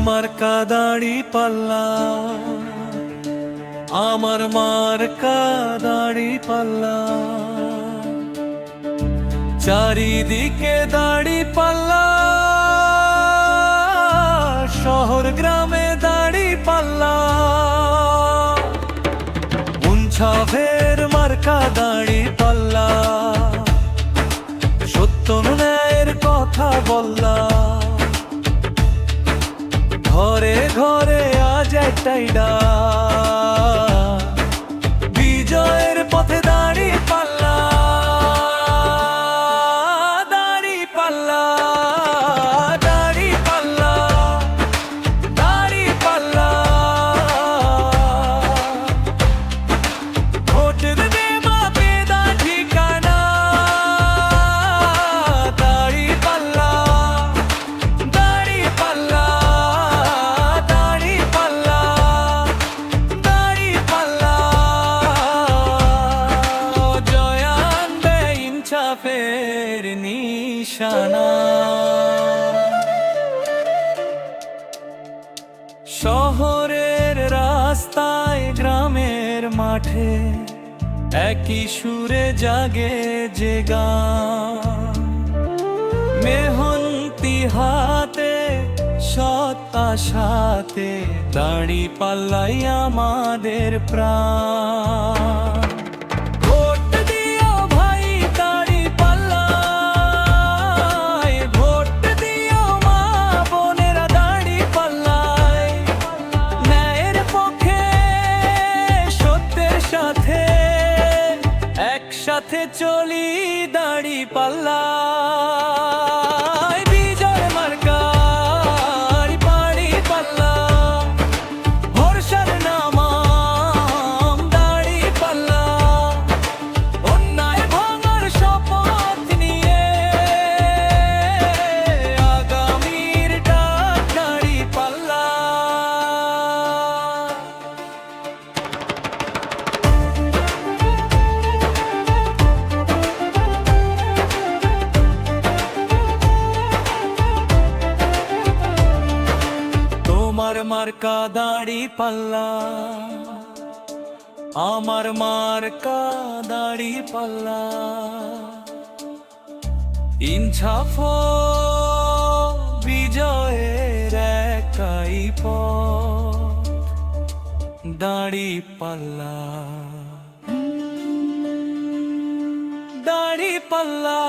মার্কা দাড়ি পাল্লা, আমার মার্কা দাড়ি পাল্লা। চারিদিকে দাড়ি পাল্লা, শহর গ্রামে দাড়ি পাল্লা। মুনছাফের মার্কা দাড়ি পাল্লা, সত্য ন্যায়ের কথা বললা। ঘরে ঘরে আজ একটাই ডাক, বিজয়ের পথে দাড়ি পাল্লা, দাড়ি পাল্লা, দাড়ি পাল্লা, দাড়ি পাল্লা। ভোট দেবে মাপে দা ঠিকানা, দাড়ি পাল্লা, দাড়ি পাল্লা, দাড়ি পাল্লা, দাড়ি পাল্লা। জয় আনবে ইনসাফের নিশানা। শহরের রাস্তায় গ্রামের মাঠে একই সুরে জাগে যে গান। মেহনতি হাতে সৎ আশাতে দাড়ি পাল্লাই আমাদের প্রাণ। ভোট দিও ভাই দাড়ি পাল্লায়, ভোট দিও মা বোনেরা দাড়ি পাল্লায়। ন্যায়ের পক্ষে সত্যের সাথে একসাথে চলি দাড়ি পাল্লায়। বিজয় মার্কার দাড়ি পাল্লা, ভরসার নাম দাড়ি পাল্লা। অন্যায় ভাঙার শপথ নিয়ে আগামীর ডাক দাড়ি পাল্লা। তোমার মার্কা দাড়ি পাল্লা, আমার মার্কা দাড়ি পাল্লা। ইনসাফ বিজয়ের একাই পথ, দাড়ি পাল্লা, দাড়ি পাল্লা।